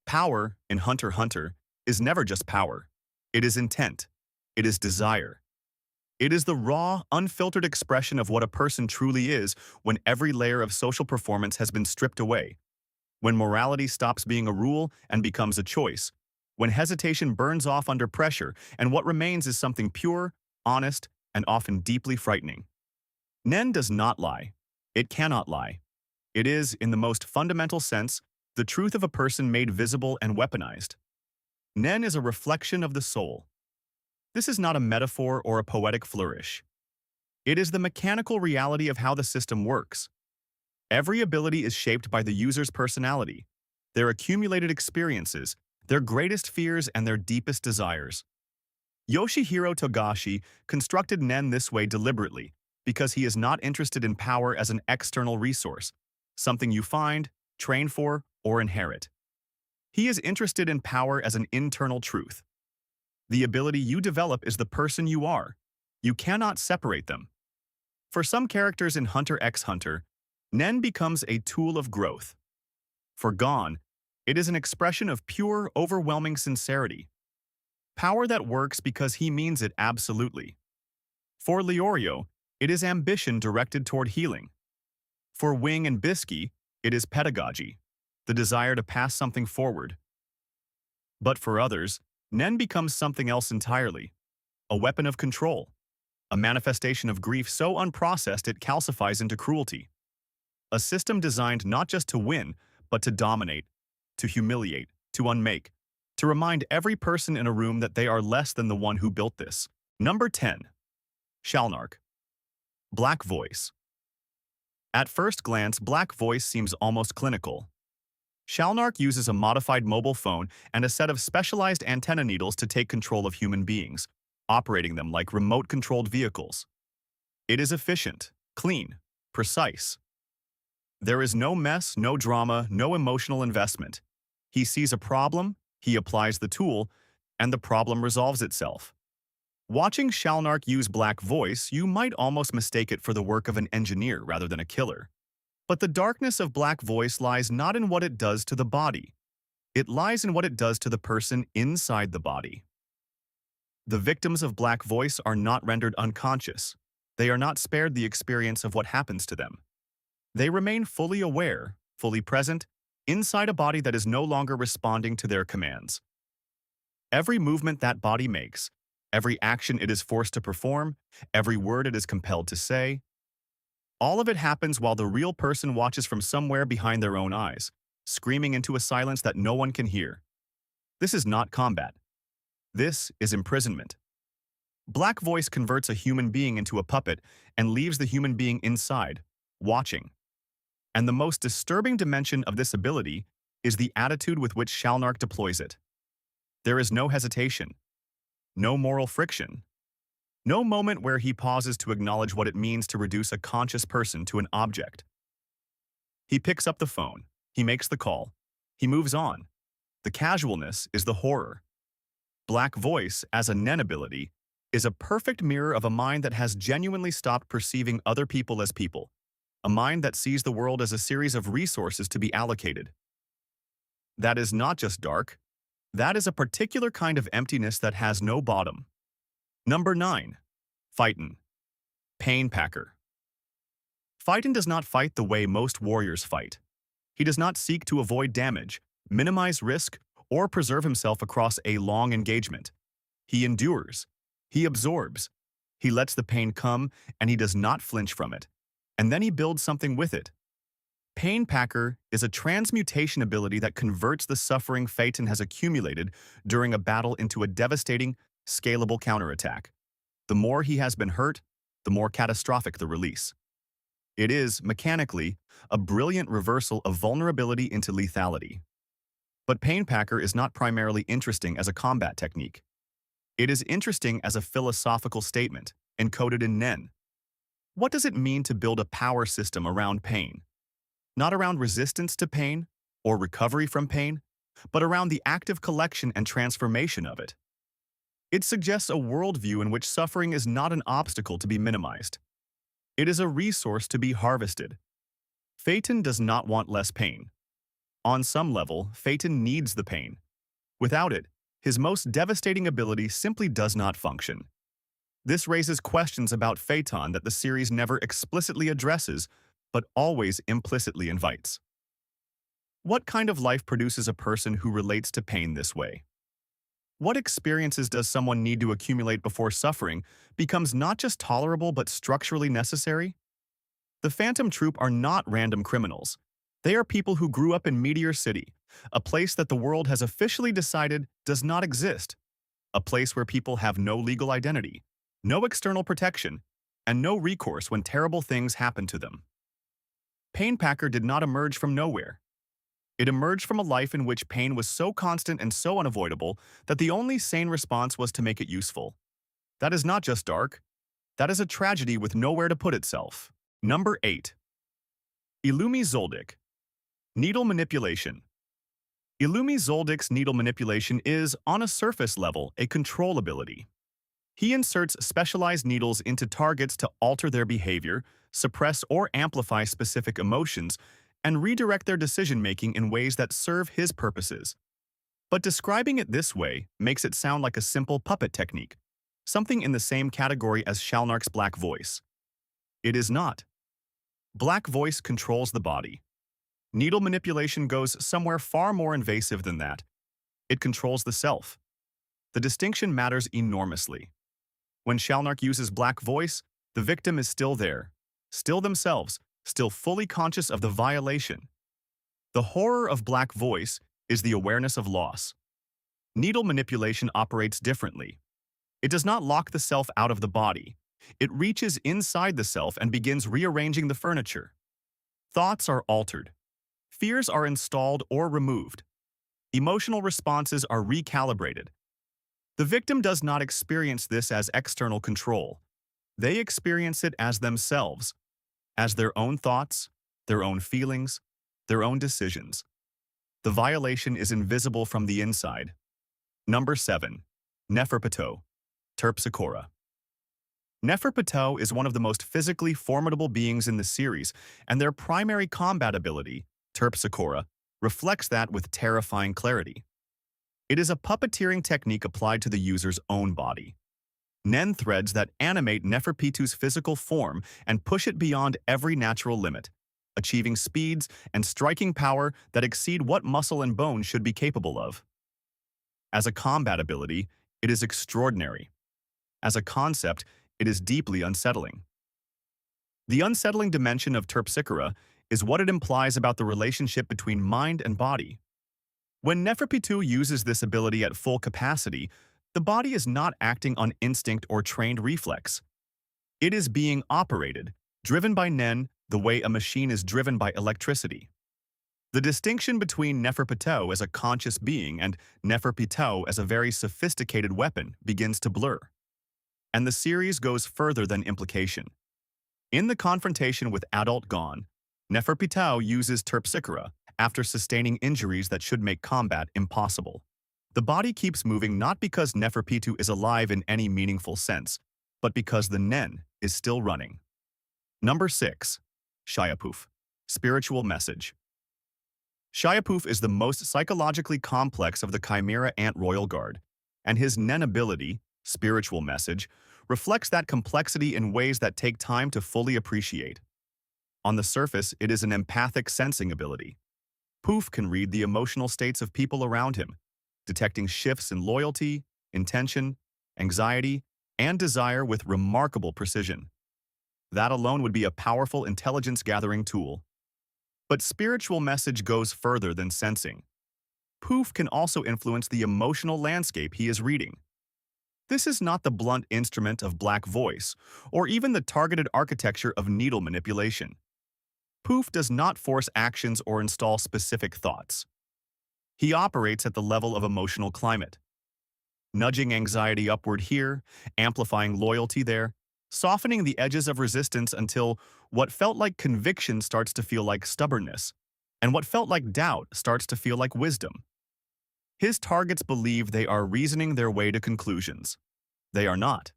Power, in Hunter x Hunter, is never just power. It is intent. It is desire. It is the raw, unfiltered expression of what a person truly is when every layer of social performance has been stripped away, when morality stops being a rule and becomes a choice, when hesitation burns off under pressure and what remains is something pure, honest, and often deeply frightening. Nen does not lie. It cannot lie. It is, in the most fundamental sense, the truth of a person made visible and weaponized. Nen is a reflection of the soul. This is not a metaphor or a poetic flourish. It is the mechanical reality of how the system works. Every ability is shaped by the user's personality, their accumulated experiences, their greatest fears, and their deepest desires. Yoshihiro Togashi constructed Nen this way deliberately because he is not interested in power as an external resource, something you find, train for, or inherit. He is interested in power as an internal truth. The ability you develop is the person you are. You cannot separate them. For some characters in Hunter x Hunter, Nen becomes a tool of growth. For Gon, it is an expression of pure, overwhelming sincerity. Power that works because he means it absolutely. For Leorio, it is ambition directed toward healing. For Wing and Bisky, it is pedagogy, the desire to pass something forward. But for others, Nen becomes something else entirely, a weapon of control, a manifestation of grief so unprocessed it calcifies into cruelty. A system designed not just to win, but to dominate, to humiliate, to unmake, to remind every person in a room that they are less than the one who built this. Number 10. Shalnark. Black Voice. At first glance, Black Voice seems almost clinical. Shalnark uses a modified mobile phone and a set of specialized antenna needles to take control of human beings, operating them like remote-controlled vehicles. It is efficient, clean, precise. There is no mess, no drama, no emotional investment. He sees a problem, he applies the tool, and the problem resolves itself. Watching Shalnark use Black Voice, you might almost mistake it for the work of an engineer rather than a killer. But the darkness of Black Voice lies not in what it does to the body. It lies in what it does to the person inside the body. The victims of Black Voice are not rendered unconscious. They are not spared the experience of what happens to them. They remain fully aware, fully present, inside a body that is no longer responding to their commands. Every movement that body makes, every action it is forced to perform, every word it is compelled to say, all of it happens while the real person watches from somewhere behind their own eyes, screaming into a silence that no one can hear. This is not combat. This is imprisonment. Black Voice converts a human being into a puppet and leaves the human being inside, watching. And the most disturbing dimension of this ability is the attitude with which Shalnark deploys it. There is no hesitation, no moral friction, no moment where he pauses to acknowledge what it means to reduce a conscious person to an object. He picks up the phone, he makes the call, he moves on. The casualness is the horror. Black Voice, as a Nen ability, is a perfect mirror of a mind that has genuinely stopped perceiving other people as people, a mind that sees the world as a series of resources to be allocated. That is not just dark. That is a particular kind of emptiness that has no bottom. Number 9. Feitan. Painpacker. Feitan does not fight the way most warriors fight. He does not seek to avoid damage, minimize risk, or preserve himself across a long engagement. He endures. He absorbs. He lets the pain come, and he does not flinch from it. And then he builds something with it. Painpacker is a transmutation ability that converts the suffering Feitan has accumulated during a battle into a devastating, scalable counterattack. The more he has been hurt, the more catastrophic the release. It is, mechanically, a brilliant reversal of vulnerability into lethality. But Painpacker is not primarily interesting as a combat technique. It is interesting as a philosophical statement, encoded in Nen. What does it mean to build a power system around pain? Not around resistance to pain or recovery from pain, but around the active collection and transformation of it. It suggests a worldview in which suffering is not an obstacle to be minimized. It is a resource to be harvested. Feitan does not want less pain. On some level, Feitan needs the pain. Without it, his most devastating ability simply does not function. This raises questions about Feitan that the series never explicitly addresses, but always implicitly invites. What kind of life produces a person who relates to pain this way? What experiences does someone need to accumulate before suffering becomes not just tolerable but structurally necessary? The Phantom Troop are not random criminals. They are people who grew up in Meteor City, a place that the world has officially decided does not exist, a place where people have no legal identity, no external protection, and no recourse when terrible things happen to them. Painpacker did not emerge from nowhere. It emerged from a life in which pain was so constant and so unavoidable that the only sane response was to make it useful. That is not just dark. That is a tragedy with nowhere to put itself. Number 8. Illumi Zoldyck. Needle manipulation. Illumi Zoldyck's needle manipulation is, on a surface level, a control ability. He inserts specialized needles into targets to alter their behavior, suppress or amplify specific emotions, and redirect their decision-making in ways that serve his purposes. But describing it this way makes it sound like a simple puppet technique, something in the same category as Shalnark's black voice. It is not. Black voice controls the body. Needle manipulation goes somewhere far more invasive than that. It controls the self. The distinction matters enormously. When Shalnark uses black voice, the victim is still there, still themselves, still fully conscious of the violation. The horror of black voice is the awareness of loss. Needle manipulation operates differently. It does not lock the self out of the body. It reaches inside the self and begins rearranging the furniture. Thoughts are altered. Fears are installed or removed. Emotional responses are recalibrated. The victim does not experience this as external control. They experience it as themselves, as their own thoughts, their own feelings, their own decisions. The violation is invisible from the inside. Number 7. Neferpitou. Terpsichora. Neferpitou is one of the most physically formidable beings in the series, and their primary combat ability, Terpsichora, reflects that with terrifying clarity. It is a puppeteering technique applied to the user's own body. Nen threads that animate Neferpitou's physical form and push it beyond every natural limit, achieving speeds and striking power that exceed what muscle and bone should be capable of. As a combat ability, it is extraordinary. As a concept, it is deeply unsettling. The unsettling dimension of Terpsichora is what it implies about the relationship between mind and body. When Neferpitou uses this ability at full capacity, the body is not acting on instinct or trained reflex. It is being operated, driven by Nen, the way a machine is driven by electricity. The distinction between Neferpitou as a conscious being and Neferpitou as a very sophisticated weapon begins to blur. And the series goes further than implication. In the confrontation with Adult Gon, Neferpitou uses Terpsichora after sustaining injuries that should make combat impossible. The body keeps moving not because Neferpitou is alive in any meaningful sense, but because the Nen is still running. Number 6. Shaiapouf. Spiritual message. Shaiapouf is the most psychologically complex of the Chimera Ant Royal Guard, and his Nen ability, spiritual message, reflects that complexity in ways that take time to fully appreciate. On the surface, it is an empathic sensing ability. Pouf can read the emotional states of people around him, detecting shifts in loyalty, intention, anxiety, and desire with remarkable precision. That alone would be a powerful intelligence-gathering tool. But spiritual message goes further than sensing. Pouf can also influence the emotional landscape he is reading. This is not the blunt instrument of black voice, or even the targeted architecture of needle manipulation. Pouf does not force actions or install specific thoughts. He operates at the level of emotional climate, nudging anxiety upward here, amplifying loyalty there, softening the edges of resistance until what felt like conviction starts to feel like stubbornness, and what felt like doubt starts to feel like wisdom. His targets believe they are reasoning their way to conclusions. They are not.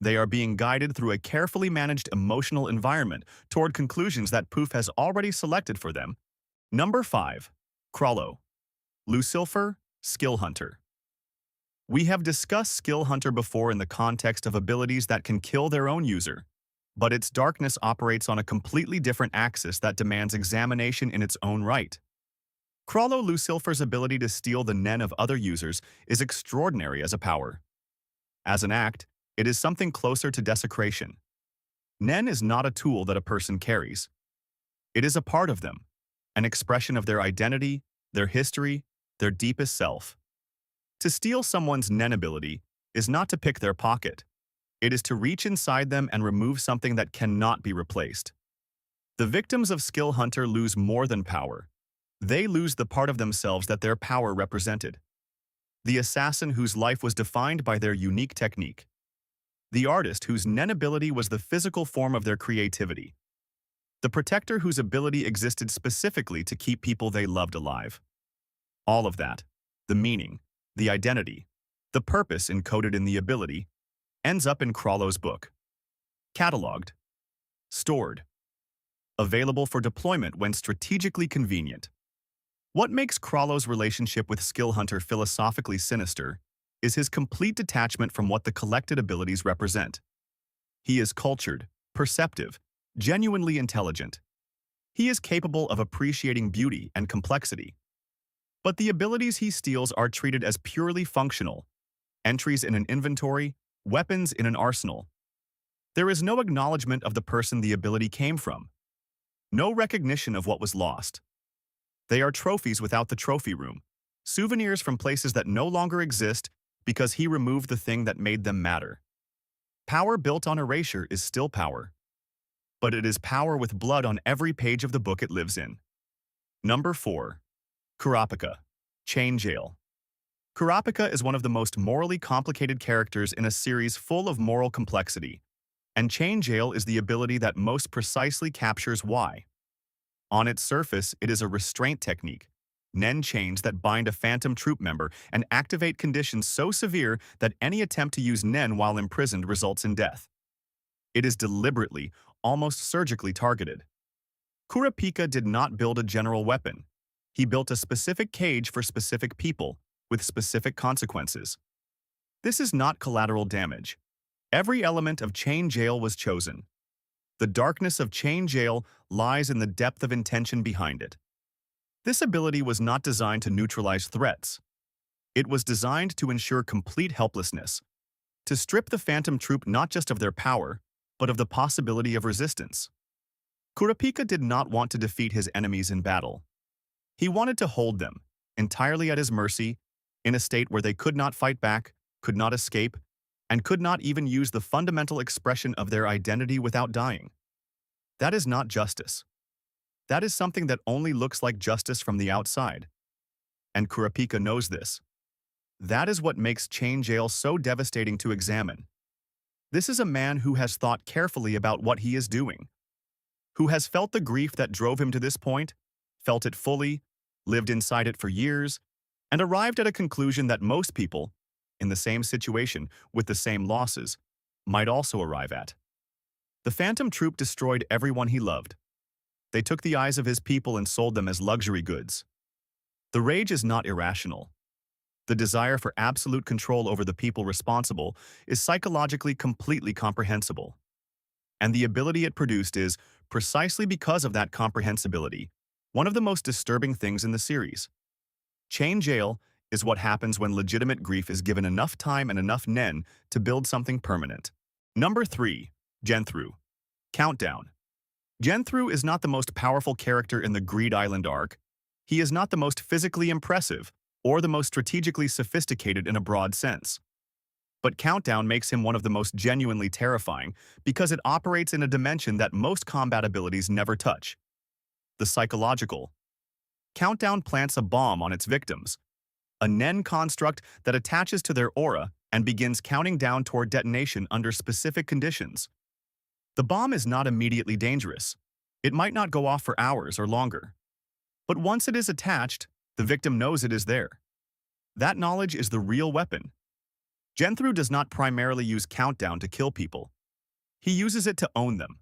They are being guided through a carefully managed emotional environment toward conclusions that Pouf has already selected for them. Number 5. Chrollo, Lucifer, Skill Hunter. We have discussed Skill Hunter before in the context of abilities that can kill their own user, but its darkness operates on a completely different axis that demands examination in its own right. Chrollo Lucifer's ability to steal the Nen of other users is extraordinary as a power. As an act, it is something closer to desecration. Nen is not a tool that a person carries. It is a part of them, an expression of their identity, their history, their deepest self. To steal someone's Nen ability is not to pick their pocket. It is to reach inside them and remove something that cannot be replaced. The victims of Skill Hunter lose more than power. They lose the part of themselves that their power represented. The assassin whose life was defined by their unique technique. The artist whose Nen ability was the physical form of their creativity. The protector whose ability existed specifically to keep people they loved alive. All of that, the meaning, the identity, the purpose encoded in the ability, ends up in Chrollo's book. Cataloged. Stored. Available for deployment when strategically convenient. What makes Chrollo's relationship with Skill Hunter philosophically sinister is his complete detachment from what the collected abilities represent. He is cultured, perceptive, genuinely intelligent. He is capable of appreciating beauty and complexity. But the abilities he steals are treated as purely functional, entries in an inventory, weapons in an arsenal. There is no acknowledgement of the person the ability came from. No recognition of what was lost. They are trophies without the trophy room, souvenirs from places that no longer exist because he removed the thing that made them matter. Power built on erasure is still power. But it is power with blood on every page of the book it lives in. Number 4. Kurapika, Chain Jail. Kurapika is one of the most morally complicated characters in a series full of moral complexity, and Chain Jail is the ability that most precisely captures why. On its surface, it is a restraint technique, Nen chains that bind a phantom troop member and activate conditions so severe that any attempt to use Nen while imprisoned results in death. It is deliberately, almost surgically targeted. Kurapika did not build a general weapon. He built a specific cage for specific people, with specific consequences. This is not collateral damage. Every element of Chain Jail was chosen. The darkness of Chain Jail lies in the depth of intention behind it. This ability was not designed to neutralize threats. It was designed to ensure complete helplessness, to strip the phantom troop not just of their power, but of the possibility of resistance. Kurapika did not want to defeat his enemies in battle. He wanted to hold them, entirely at his mercy, in a state where they could not fight back, could not escape, and could not even use the fundamental expression of their identity without dying. That is not justice. That is something that only looks like justice from the outside. And Kurapika knows this. That is what makes Chain Jail so devastating to examine. This is a man who has thought carefully about what he is doing, who has felt the grief that drove him to this point, felt it fully, lived inside it for years, and arrived at a conclusion that most people, in the same situation, with the same losses, might also arrive at. The phantom troop destroyed everyone he loved. They took the eyes of his people and sold them as luxury goods. The rage is not irrational. The desire for absolute control over the people responsible is psychologically completely comprehensible. And the ability it produced is, precisely because of that comprehensibility, one of the most disturbing things in the series. Chain Jail is what happens when legitimate grief is given enough time and enough Nen to build something permanent. Number 3. Genthru. Countdown. Genthru is not the most powerful character in the Greed Island arc. He is not the most physically impressive or the most strategically sophisticated in a broad sense. But Countdown makes him one of the most genuinely terrifying because it operates in a dimension that most combat abilities never touch. The psychological. Countdown plants a bomb on its victims, a Nen construct that attaches to their aura and begins counting down toward detonation under specific conditions. The bomb is not immediately dangerous. It might not go off for hours or longer. But once it is attached, the victim knows it is there. That knowledge is the real weapon. Genthru does not primarily use Countdown to kill people. He uses it to own them,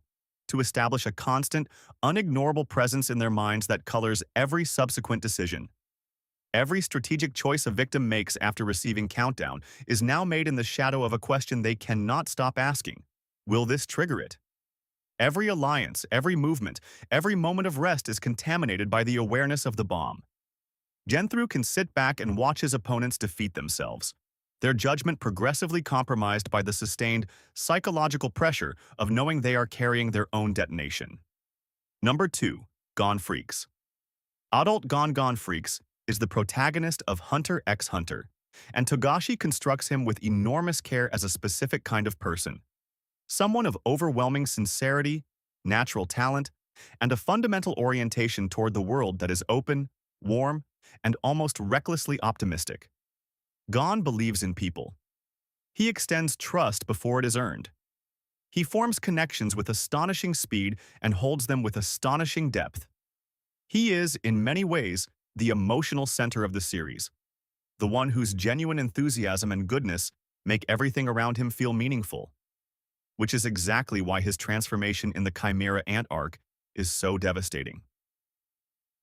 to establish a constant, unignorable presence in their minds that colors every subsequent decision. Every strategic choice a victim makes after receiving countdown is now made in the shadow of a question they cannot stop asking. Will this trigger it? Every alliance, every movement, every moment of rest is contaminated by the awareness of the bomb. Genthru can sit back and watch his opponents defeat themselves, their judgment progressively compromised by the sustained psychological pressure of knowing they are carrying their own detonation. Number 2. Gone Freaks. Adult Gone Freaks is the protagonist of Hunter x Hunter, and Togashi constructs him with enormous care as a specific kind of person. Someone of overwhelming sincerity, natural talent, and a fundamental orientation toward the world that is open, warm, and almost recklessly optimistic. Gon believes in people. He extends trust before it is earned. He forms connections with astonishing speed and holds them with astonishing depth. He is, in many ways, the emotional center of the series, the one whose genuine enthusiasm and goodness make everything around him feel meaningful, which is exactly why his transformation in the Chimera Ant arc is so devastating.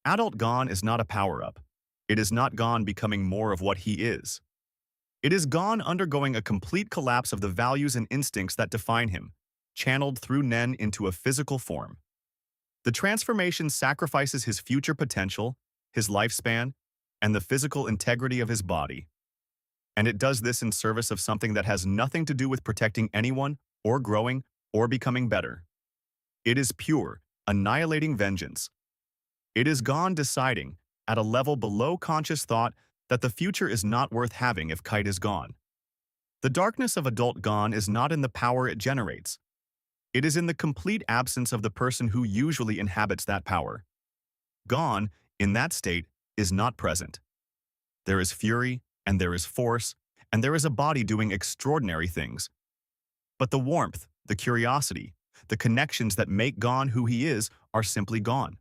Adult Gon is not a power-up. It is not Gon becoming more of what he is. It is Gon undergoing a complete collapse of the values and instincts that define him, channeled through Nen into a physical form. The transformation sacrifices his future potential, his lifespan, and the physical integrity of his body. And it does this in service of something that has nothing to do with protecting anyone, or growing, or becoming better. It is pure, annihilating vengeance. It is Gon deciding, at a level below conscious thought, that the future is not worth having if Kite is gone. The darkness of adult Gon is not in the power it generates. It is in the complete absence of the person who usually inhabits that power. Gon, in that state, is not present. There is fury, and there is force, and there is a body doing extraordinary things. But the warmth, the curiosity, the connections that make Gon who he is are simply gone.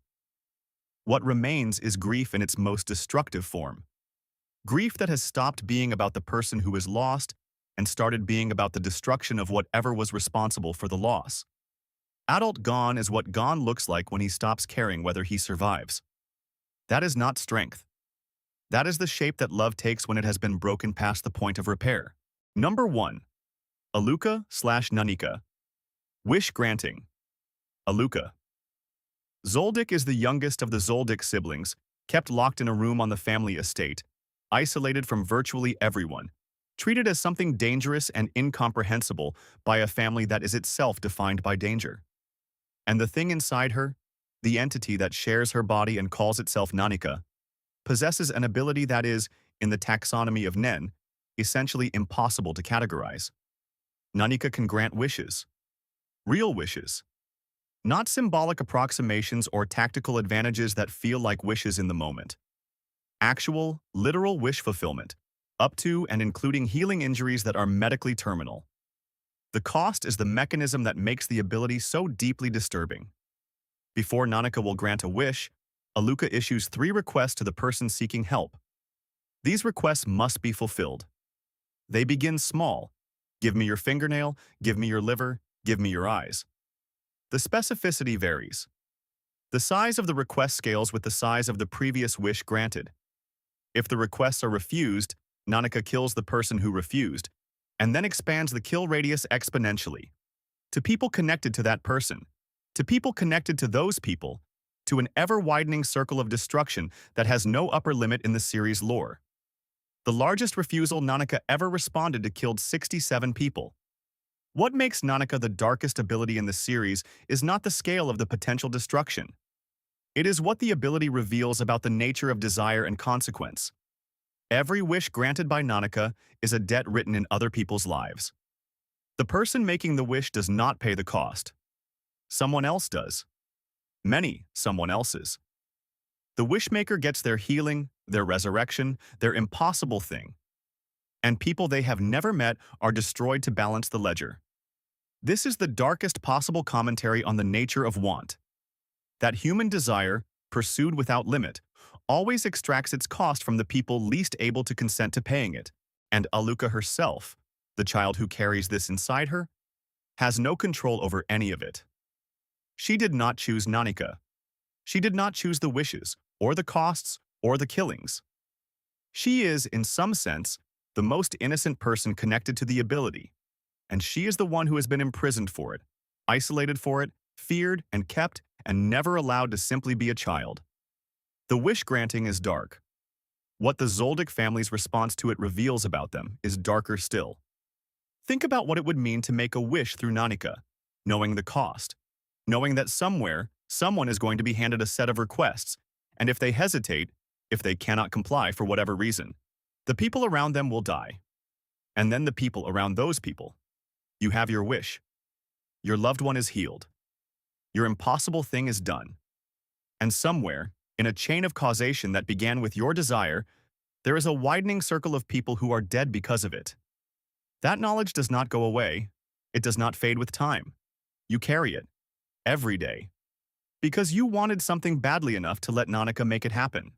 What remains is grief in its most destructive form. Grief that has stopped being about the person who is lost and started being about the destruction of whatever was responsible for the loss. Adult Gon is what Gon looks like when he stops caring whether he survives. That is not strength. That is the shape that love takes when it has been broken past the point of repair. Number 1. Alluka/Nanika. Wish granting. Alluka. Zoldyck is the youngest of the Zoldyck siblings, kept locked in a room on the family estate, isolated from virtually everyone, treated as something dangerous and incomprehensible by a family that is itself defined by danger. And the thing inside her, the entity that shares her body and calls itself Nanika, possesses an ability that is, in the taxonomy of Nen, essentially impossible to categorize. Nanika can grant wishes. Real wishes. Not symbolic approximations or tactical advantages that feel like wishes in the moment. Actual, literal wish fulfillment, up to and including healing injuries that are medically terminal. The cost is the mechanism that makes the ability so deeply disturbing. Before Nanika will grant a wish, Alluka issues 3 requests to the person seeking help. These requests must be fulfilled. They begin small. Give me your fingernail, give me your liver, give me your eyes. The specificity varies. The size of the request scales with the size of the previous wish granted. If the requests are refused, Nanika kills the person who refused, and then expands the kill radius exponentially. To people connected to that person, to people connected to those people, to an ever-widening circle of destruction that has no upper limit in the series lore. The largest refusal Nanika ever responded to killed 67 people. What makes Nanika the darkest ability in the series is not the scale of the potential destruction. It is what the ability reveals about the nature of desire and consequence. Every wish granted by Nanika is a debt written in other people's lives. The person making the wish does not pay the cost. Someone else does. Many someone else's. The wishmaker gets their healing, their resurrection, their impossible thing. And people they have never met are destroyed to balance the ledger. This is the darkest possible commentary on the nature of want. That human desire, pursued without limit, always extracts its cost from the people least able to consent to paying it, and Alluka herself, the child who carries this inside her, has no control over any of it. She did not choose Nanika. She did not choose the wishes, or the costs, or the killings. She is, in some sense, the most innocent person connected to the ability, and she is the one who has been imprisoned for it, isolated for it, feared and kept, and never allowed to simply be a child. The wish granting is dark. What the Zoldyck family's response to it reveals about them is darker still. Think about what it would mean to make a wish through Nanika, knowing the cost, knowing that somewhere, someone is going to be handed a set of requests, and if they hesitate, if they cannot comply for whatever reason, the people around them will die. And then the people around those people. You have your wish. Your loved one is healed. Your impossible thing is done. And somewhere, in a chain of causation that began with your desire, there is a widening circle of people who are dead because of it. That knowledge does not go away. It does not fade with time. You carry it. Every day. Because you wanted something badly enough to let Nanika make it happen.